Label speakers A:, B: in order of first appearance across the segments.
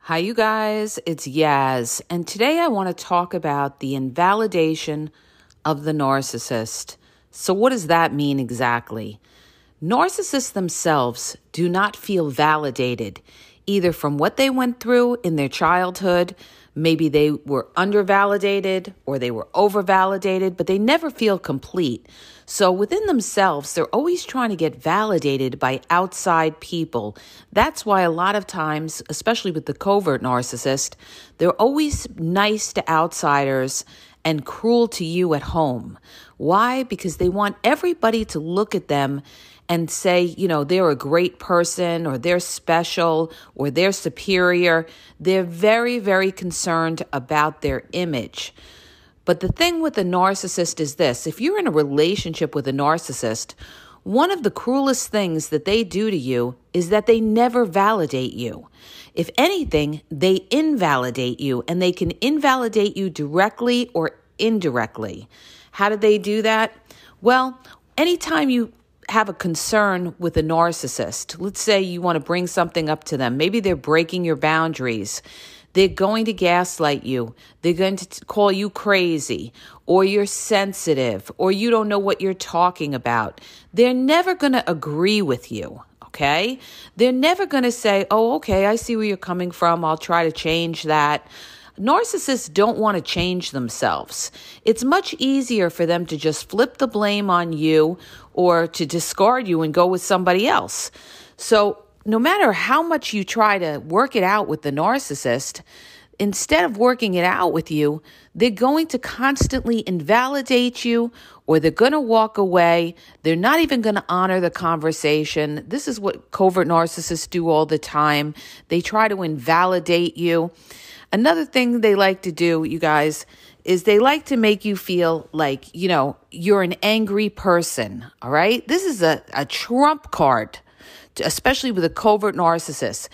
A: Hi, you guys. It's Yaz, and today I want to talk about the invalidation of the narcissist. So what does that mean exactly? Narcissists themselves do not feel validated, either from what they went through in their childhood. Maybe they were undervalidated or they were overvalidated, but they never feel complete. So within themselves, they're always trying to get validated by outside people. That's why a lot of times, especially with the covert narcissist, they're always nice to outsiders and cruel to you at home. Why? Because they want everybody to look at them and say, they're a great person or they're special or they're superior. They're very, very concerned about their image. But the thing with a narcissist is this: if you're in a relationship with a narcissist, one of the cruelest things that they do to you is that they never validate you. If anything, they invalidate you, and they can invalidate you directly or indirectly. How do they do that? Well, anytime you have a concern with a narcissist, let's say you want to bring something up to them, maybe they're breaking your boundaries, they're going to gaslight you, they're going to call you crazy, or you're sensitive, or you don't know what you're talking about. They're never going to agree with you, okay? They're never going to say, oh, okay, I see where you're coming from, I'll try to change that. Narcissists don't want to change themselves. It's much easier for them to just flip the blame on you or to discard you and go with somebody else. So no matter how much you try to work it out with the narcissist, instead of working it out with you, they're going to constantly invalidate you, or they're going to walk away. They're not even going to honor the conversation. This is what covert narcissists do all the time. They try to invalidate you. Another thing they like to do, you guys, is they like to make you feel like, you're an angry person, all right? This is a trump card, especially with a covert narcissist.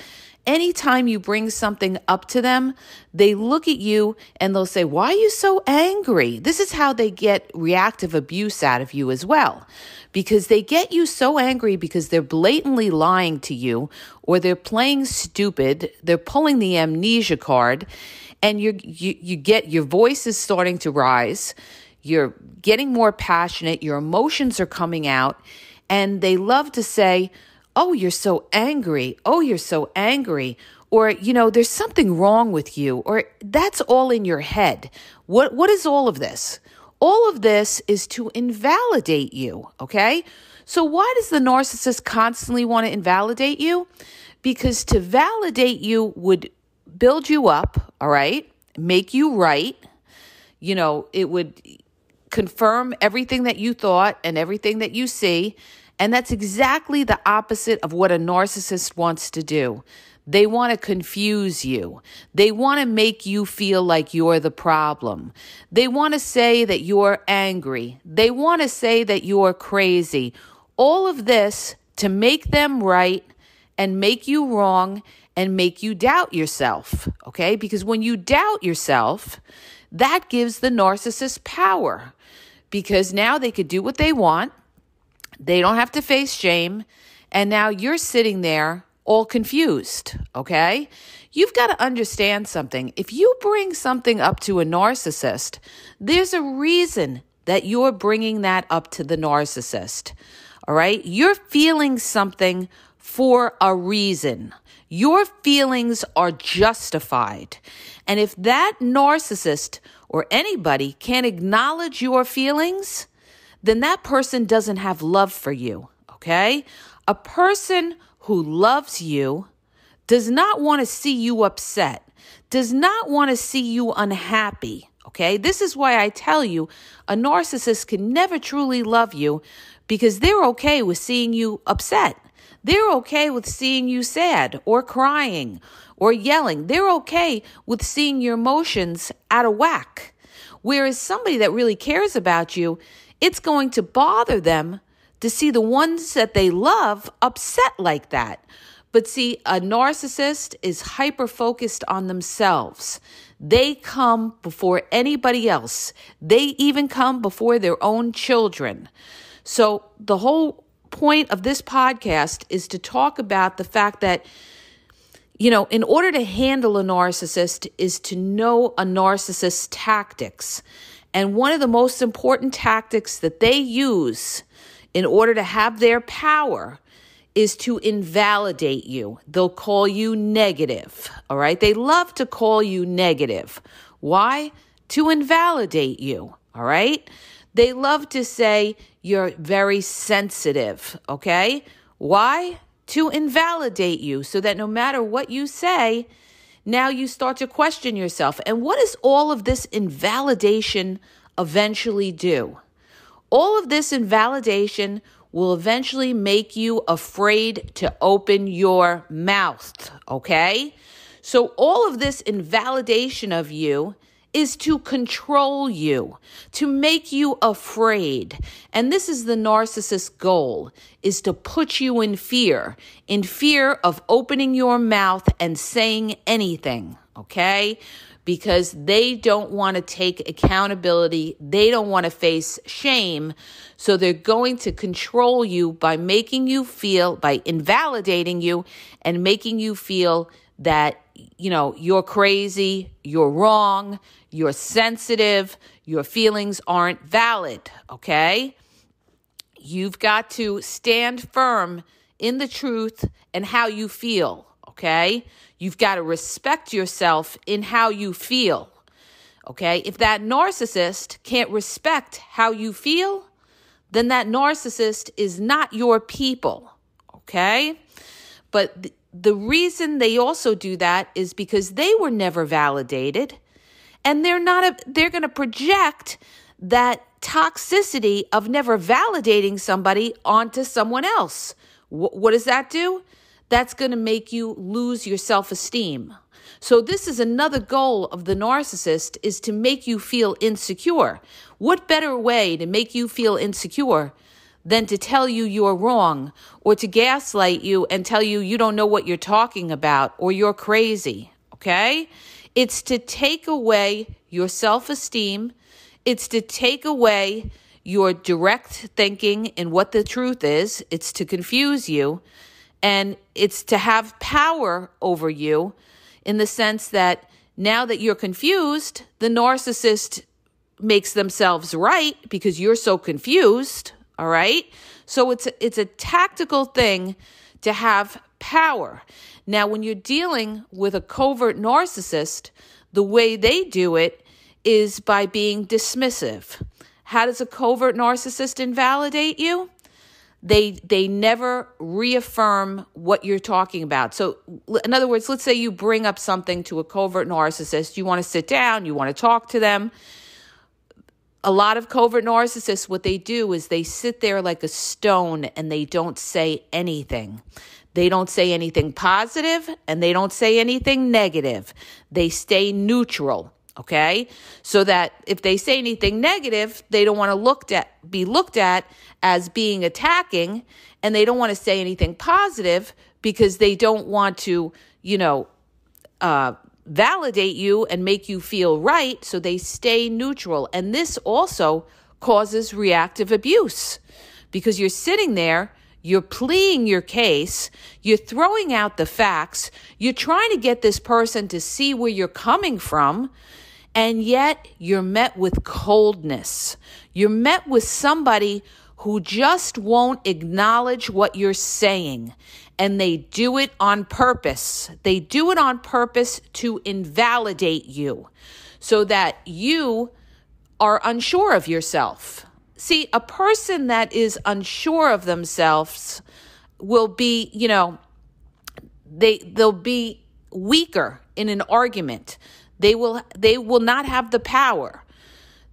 A: Anytime you bring something up to them, they look at you and they'll say, why are you so angry? This is how they get reactive abuse out of you as well, because they get you so angry because they're blatantly lying to you, or they're playing stupid, they're pulling the amnesia card, and you get your voice is starting to rise, you're getting more passionate, your emotions are coming out, and they love to say, oh, you're so angry. Oh, you're so angry. Or, there's something wrong with you. Or that's all in your head. What is all of this? All of this is to invalidate you, okay? So why does the narcissist constantly want to invalidate you? Because to validate you would build you up, all right? Make you right. It would confirm everything that you thought and everything that you see. And that's exactly the opposite of what a narcissist wants to do. They want to confuse you. They want to make you feel like you're the problem. They want to say that you're angry. They want to say that you're crazy. All of this to make them right and make you wrong and make you doubt yourself, okay? Because when you doubt yourself, that gives the narcissist power, because now they could do what they want. They don't have to face shame. And now you're sitting there all confused, okay? You've got to understand something. If you bring something up to a narcissist, there's a reason that you're bringing that up to the narcissist, all right? You're feeling something for a reason. Your feelings are justified. And if that narcissist or anybody can't acknowledge your feelings, then that person doesn't have love for you, okay? A person who loves you does not want to see you upset, does not want to see you unhappy, okay? This is why I tell you a narcissist can never truly love you, because they're okay with seeing you upset. They're okay with seeing you sad or crying or yelling. They're okay with seeing your emotions out of whack. Whereas somebody that really cares about you, it's going to bother them to see the ones that they love upset like that. But see, a narcissist is hyper-focused on themselves. They come before anybody else. They even come before their own children. So the whole point of this podcast is to talk about the fact that In order to handle a narcissist is to know a narcissist's tactics. And one of the most important tactics that they use in order to have their power is to invalidate you. They'll call you negative, all right? They love to call you negative. Why? To invalidate you, all right? They love to say you're very sensitive, okay? Why? To invalidate you so that no matter what you say, now you start to question yourself. And what does all of this invalidation eventually do? All of this invalidation will eventually make you afraid to open your mouth, okay? So all of this invalidation of you is to control you, to make you afraid. And this is the narcissist's goal, is to put you in fear of opening your mouth and saying anything, okay? Because they don't want to take accountability. They don't want to face shame. So they're going to control you by making you feel, by invalidating you and making you feel that, you're crazy, you're wrong, you're sensitive, your feelings aren't valid, okay? You've got to stand firm in the truth and how you feel, okay? You've got to respect yourself in how you feel, okay? If that narcissist can't respect how you feel, then that narcissist is not your people, okay? But the reason they also do that is because they were never validated, and they're going to project that toxicity of never validating somebody onto someone else. What does that do? That's going to make you lose your self-esteem. So this is another goal of the narcissist, is to make you feel insecure. What better way to make you feel insecure than to tell you you're wrong, or to gaslight you and tell you you don't know what you're talking about, or you're crazy, okay? It's to take away your self-esteem. It's to take away your direct thinking in what the truth is. It's to confuse you. And it's to have power over you in the sense that now that you're confused, the narcissist makes themselves right because you're so confused, all right? So it's a tactical thing to have power. Now, when you're dealing with a covert narcissist, the way they do it is by being dismissive. How does a covert narcissist invalidate you? They never reaffirm what you're talking about. So in other words, let's say you bring up something to a covert narcissist. You want to sit down, you want to talk to them. A lot of covert narcissists, what they do is they sit there like a stone and they don't say anything. They don't say anything positive and they don't say anything negative. They stay neutral, okay? So that if they say anything negative, they don't want to be looked at as being attacking, and they don't want to say anything positive because they don't want to, validate you and make you feel right, so they stay neutral. And this also causes reactive abuse because you're sitting there, you're pleading your case, you're throwing out the facts, you're trying to get this person to see where you're coming from, and yet you're met with coldness. You're met with somebody who just won't acknowledge what you're saying. And they do it on purpose. They do it on purpose to invalidate you so that you are unsure of yourself. See, a person that is unsure of themselves will be, they'll be weaker in an argument. They will not have the power.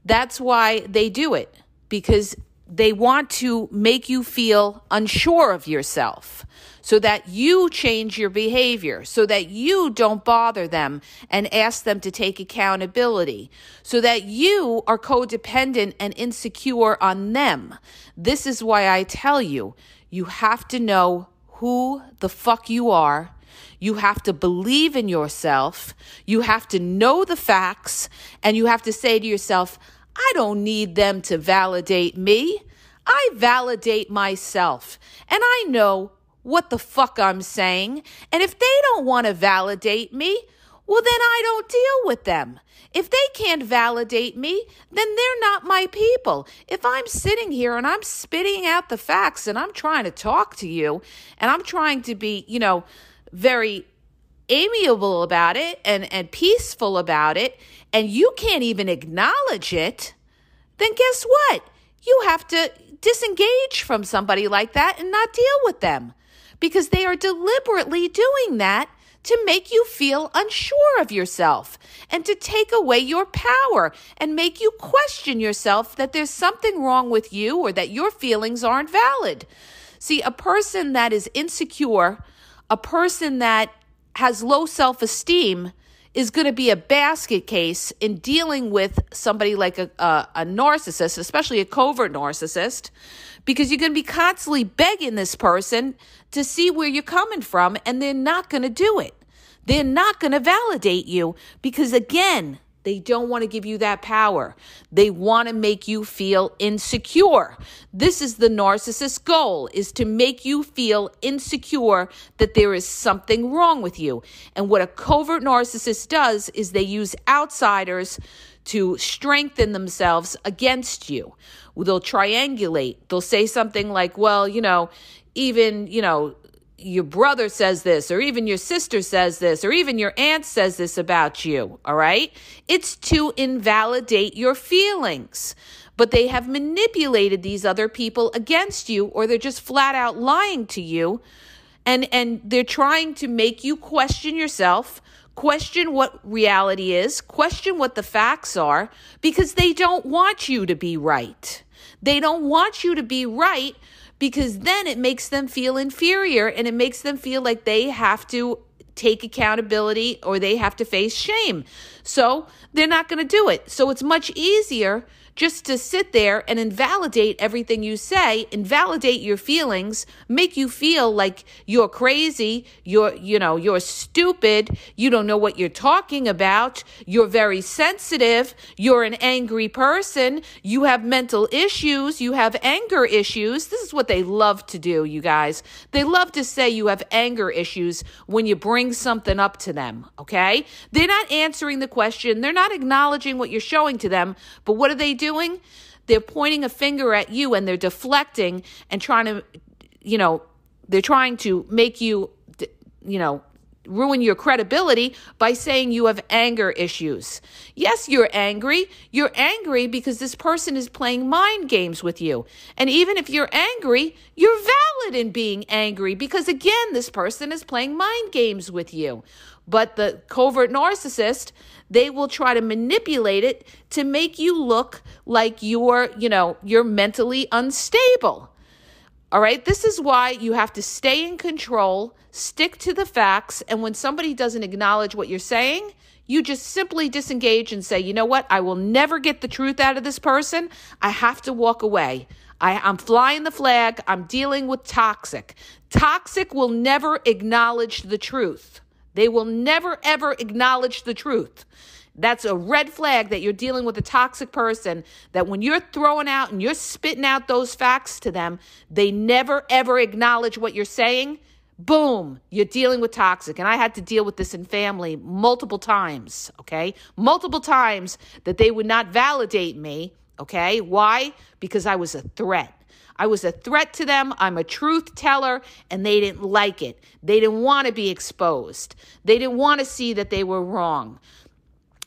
A: That's why they do it, because they want to make you feel unsure of yourself so that you change your behavior, so that you don't bother them and ask them to take accountability, so that you are codependent and insecure on them. This is why I tell you, you have to know who the fuck you are. You have to believe in yourself. You have to know the facts, and you have to say to yourself, I don't need them to validate me. I validate myself, and I know what the fuck I'm saying. And if they don't want to validate me, well, then I don't deal with them. If they can't validate me, then they're not my people. If I'm sitting here and I'm spitting out the facts and I'm trying to talk to you and I'm trying to be, very amiable about it and peaceful about it, and you can't even acknowledge it, then guess what? You have to disengage from somebody like that and not deal with them, because they are deliberately doing that to make you feel unsure of yourself and to take away your power and make you question yourself that there's something wrong with you or that your feelings aren't valid. See, a person that is insecure, a person that has low self-esteem, is going to be a basket case in dealing with somebody like a narcissist, especially a covert narcissist, because you're going to be constantly begging this person to see where you're coming from, and they're not going to do it. They're not going to validate you because, again, they don't want to give you that power. They want to make you feel insecure. This is the narcissist's goal, is to make you feel insecure that there is something wrong with you. And what a covert narcissist does is they use outsiders to strengthen themselves against you. They'll triangulate. They'll say something like, well, even, your brother says this, or even your sister says this, or even your aunt says this about you, all right? It's to invalidate your feelings. But they have manipulated these other people against you, or they're just flat out lying to you, and they're trying to make you question yourself, question what reality is, question what the facts are, because they don't want you to be right. They don't want you to be right, because then it makes them feel inferior and it makes them feel like they have to take accountability or they have to face shame. So they're not going to do it. So it's much easier just to sit there and invalidate everything you say, invalidate your feelings, make you feel like you're crazy, you're stupid, you don't know what you're talking about, you're very sensitive, you're an angry person, you have mental issues, you have anger issues. This is what they love to do, you guys. They love to say you have anger issues when you bring something up to them, okay? They're not answering the question. They're not acknowledging what you're showing to them, but what are they doing? They're pointing a finger at you and they're deflecting and trying to, they're trying to make you, ruin your credibility by saying you have anger issues. Yes, you're angry. You're angry because this person is playing mind games with you. And even if you're angry, you're valid in being angry because, again, this person is playing mind games with you. But the covert narcissist, they will try to manipulate it to make you look like you're mentally unstable. All right? This is why you have to stay in control, stick to the facts, and when somebody doesn't acknowledge what you're saying, you just simply disengage and say, you know what? I will never get the truth out of this person. I have to walk away. I'm flying the flag. I'm dealing with toxic. Toxic will never acknowledge the truth. They will never, ever acknowledge the truth. That's a red flag that you're dealing with a toxic person, that when you're throwing out and you're spitting out those facts to them, they never, ever acknowledge what you're saying. Boom, you're dealing with toxic. And I had to deal with this in family multiple times, okay? Multiple times that they would not validate me, okay? Why? Because I was a threat. I was a threat to them. I'm a truth teller, and they didn't like it. They didn't want to be exposed. They didn't want to see that they were wrong.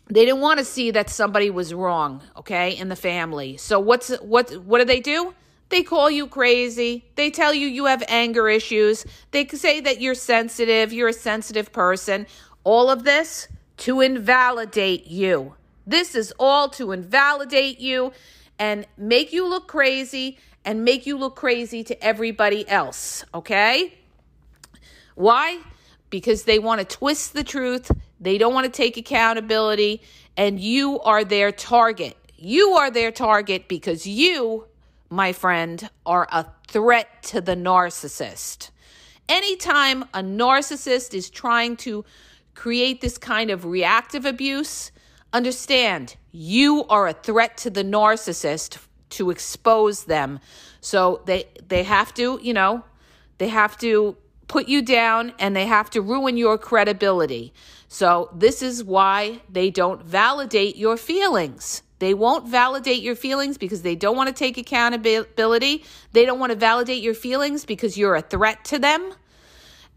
A: They didn't want to see that somebody was wrong, okay, in the family. So what do they do? They call you crazy. They tell you you have anger issues. They say that you're sensitive. You're a sensitive person. All of this to invalidate you. This is all to invalidate you and make you look crazy and make you look crazy to everybody else, okay? Why? Because they want to twist the truth. They don't want to take accountability, and you are their target. You are their target because you, my friend, are a threat to the narcissist. Anytime a narcissist is trying to create this kind of reactive abuse, understand you are a threat to the narcissist to expose them. So they have to, they have to put you down and they have to ruin your credibility. So this is why they don't validate your feelings. They won't validate your feelings because they don't want to take accountability. They don't want to validate your feelings because you're a threat to them.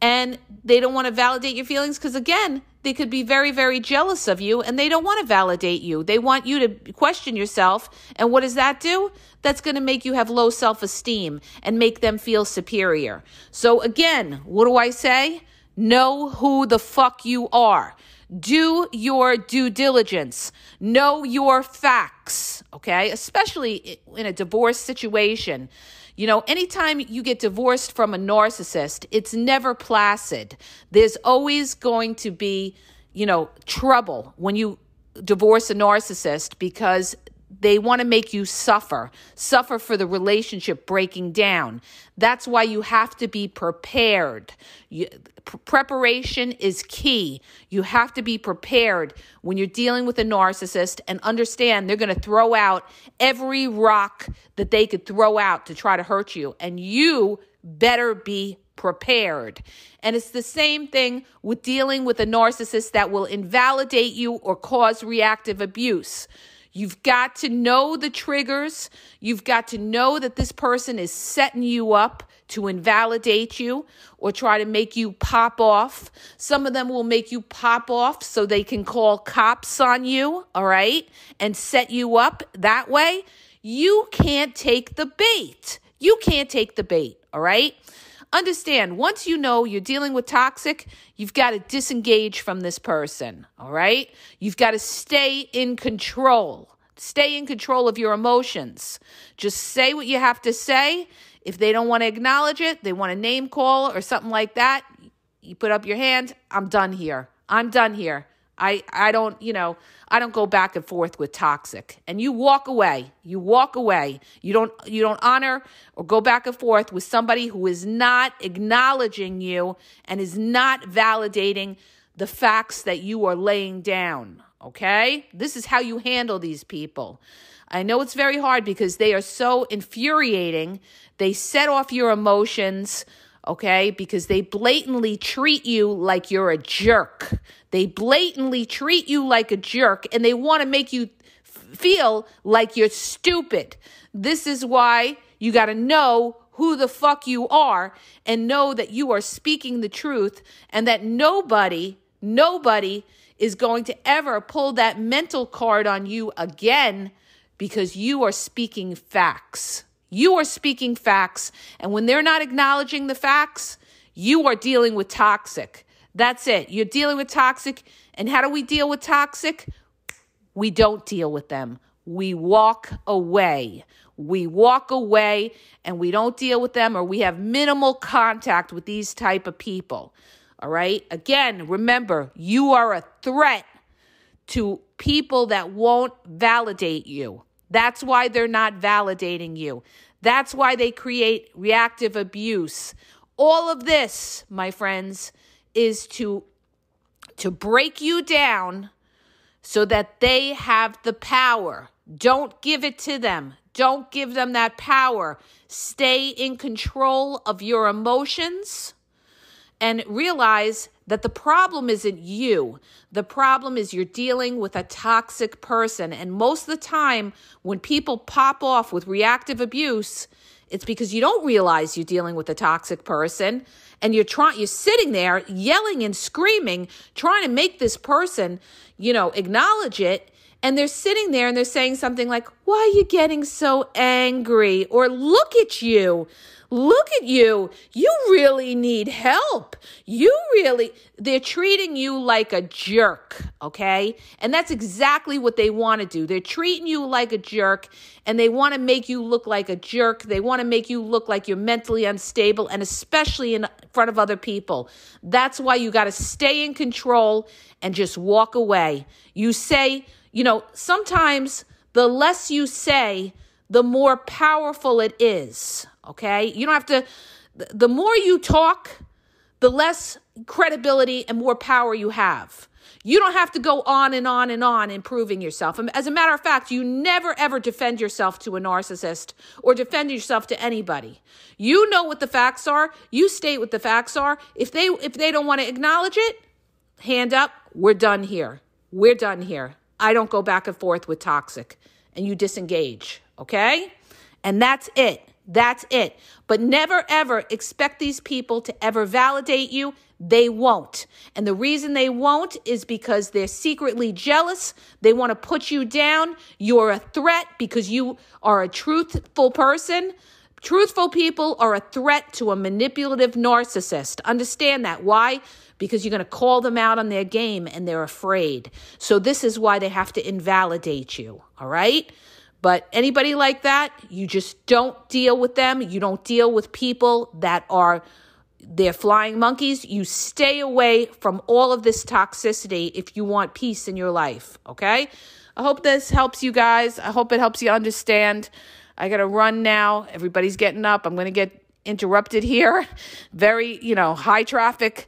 A: And they don't want to validate your feelings because, again, they could be very, very jealous of you and they don't want to validate you. They want you to question yourself. And what does that do? That's going to make you have low self-esteem and make them feel superior. So again, what do I say? Know who the fuck you are. Do your due diligence. Know your facts, okay? Especially in a divorce situation. You know, anytime you get divorced from a narcissist, it's never placid. There's always going to be, trouble when you divorce a narcissist because they want to make you suffer for the relationship breaking down. That's why you have to be prepared. Preparation is key. You have to be prepared when you're dealing with a narcissist and understand they're going to throw out every rock that they could throw out to try to hurt you. And you better be prepared. And it's the same thing with dealing with a narcissist that will invalidate you or cause reactive abuse. You've got to know the triggers. You've got to know that this person is setting you up to invalidate you or try to make you pop off. Some of them will make you pop off so they can call cops on you, all right, and set you up that way. You can't take the bait. You can't take the bait, all right? Understand, once you know you're dealing with toxic, you've got to disengage from this person, all right? You've got to stay in control. Stay in control of your emotions. Just say what you have to say. If they don't want to acknowledge it, they want a name call or something like that, you put up your hand, I'm done here. I'm done here. I don't go back and forth with toxic. And you walk away. You walk away. You don't honor or go back and forth with somebody who is not acknowledging you and is not validating the facts that you are laying down. Okay? This is how you handle these people. I know it's very hard because they are so infuriating. They set off your emotions, okay, because they blatantly treat you like you're a jerk. They blatantly treat you like a jerk, and they want to make you feel like you're stupid. This is why you got to know who the fuck you are and know that you are speaking the truth and that nobody is going to ever pull that mental card on you again because you are speaking facts. You are speaking facts. And when they're not acknowledging the facts, you are dealing with toxic. That's it. You're dealing with toxic. And how do we deal with toxic? We don't deal with them. We walk away. We walk away and we don't deal with them, or we have minimal contact with these type of people. All right? Again, remember, you are a threat to people that won't validate you. That's why they're not validating you. That's why they create reactive abuse. All of this, my friends, is to break you down so that they have the power. Don't give it to them. Don't give them that power. Stay in control of your emotions and realize that the problem isn't you. The problem is you're dealing with a toxic person. And most of the time, when people pop off with reactive abuse, it's because you don't realize you're dealing with a toxic person. And you're sitting there yelling and screaming, trying to make this person, acknowledge it. And they're sitting there and they're saying something like, why are you getting so angry? Or look at you. Look at you. You really need help. They're treating you like a jerk, okay? And that's exactly what they want to do. They're treating you like a jerk, and they want to make you look like a jerk. They want to make you look like you're mentally unstable, and especially in front of other people. That's why you got to stay in control and just walk away. You say, sometimes the less you say, the more powerful it is, okay? You don't have to, the more you talk, the less credibility and more power you have. You don't have to go on and on and on improving yourself. As a matter of fact, you never, ever defend yourself to a narcissist or defend yourself to anybody. You know what the facts are. You state what the facts are. If they don't want to acknowledge it, hand up. We're done here. We're done here. I don't go back and forth with toxic. And you disengage, okay? And that's it. That's it. But never, ever expect these people to ever validate you. They won't. And the reason they won't is because they're secretly jealous. They want to put you down. You're a threat because you are a truthful person. Truthful people are a threat to a manipulative narcissist. Understand that. Why? Because you're going to call them out on their game and they're afraid. So this is why they have to invalidate you. All right? But anybody like that, you just don't deal with them. You don't deal with people that they're flying monkeys. You stay away from all of this toxicity if you want peace in your life, okay? I hope this helps you guys. I hope it helps you understand. I got to run now. Everybody's getting up. I'm going to get interrupted here. Very, high traffic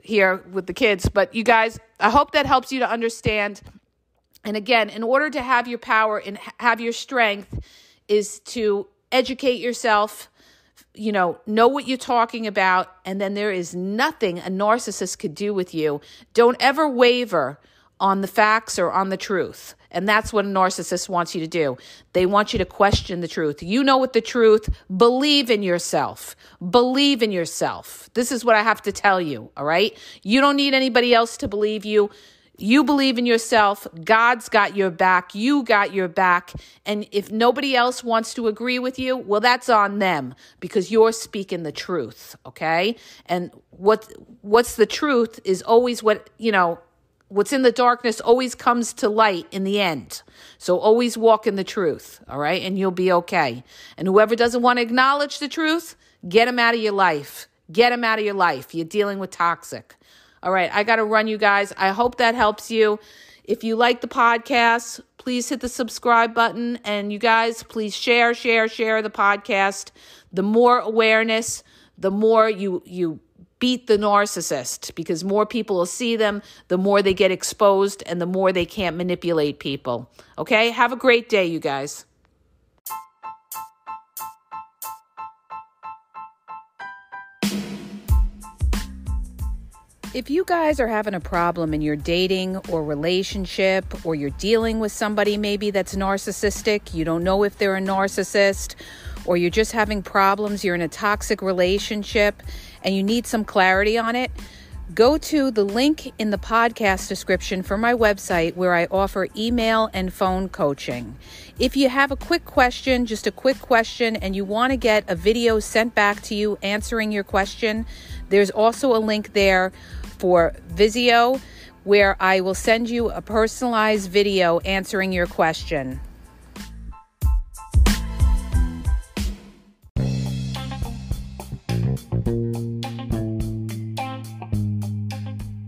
A: here with the kids. But you guys, I hope that helps you to understand. And again, in order to have your power and have your strength is to educate yourself, know what you're talking about, and then there is nothing a narcissist could do with you. Don't ever waver on the facts or on the truth. And that's what a narcissist wants you to do. They want you to question the truth. You know what the truth. Believe in yourself. Believe in yourself. This is what I have to tell you, all right? You don't need anybody else to believe you. You believe in yourself. God's got your back. You got your back. And if nobody else wants to agree with you, well, that's on them because you're speaking the truth, okay? And what's the truth is always what's in the darkness always comes to light in the end. So always walk in the truth, all right? And you'll be okay. And whoever doesn't want to acknowledge the truth, get them out of your life. Get them out of your life. You're dealing with toxic. All right, I got to run, you guys. I hope that helps you. If you like the podcast, please hit the subscribe button. And you guys, please share the podcast. The more awareness, the more you beat the narcissist, because more people will see them, the more they get exposed, and the more they can't manipulate people. Okay, have a great day, you guys. If you guys are having a problem in your dating or relationship, or you're dealing with somebody maybe that's narcissistic, you don't know if they're a narcissist, or you're just having problems, you're in a toxic relationship, and you need some clarity on it, go to the link in the podcast description for my website where I offer email and phone coaching. If you have a quick question, just a quick question, and you want to get a video sent back to you answering your question, there's also a link there for Vizio where I will send you a personalized video answering your question.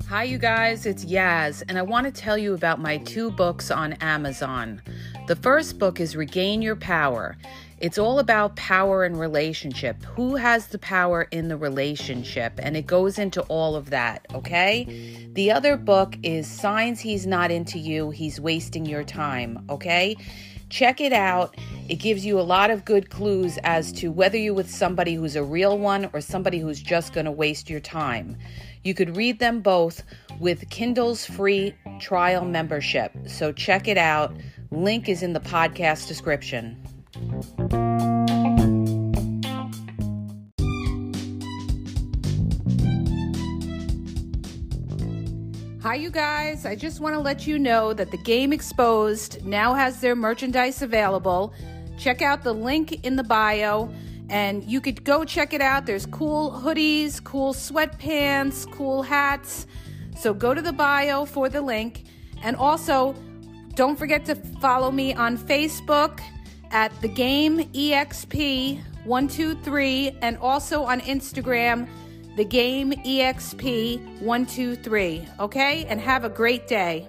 A: Hi, you guys, it's Yaz, and I want to tell you about my 2 books on Amazon. The first book is Regain Your Power. It's all about power and relationship. Who has the power in the relationship? And it goes into all of that, okay? The other book is Signs He's Not Into You, He's Wasting Your Time, okay? Check it out. It gives you a lot of good clues as to whether you're with somebody who's a real one or somebody who's just going to waste your time. You could read them both with Kindle's free trial membership. So check it out. Link is in the podcast description. Hi, you guys. I just want to let you know that the Game Exposed now has their merchandise available. Check out the link in the bio, and you could go check it out. There's cool hoodies, cool sweatpants, cool hats. So go to the bio for the link. And also, don't forget to follow me on Facebook at The Game EXP123, and also on Instagram, The Game EXP123. Okay? And have a great day.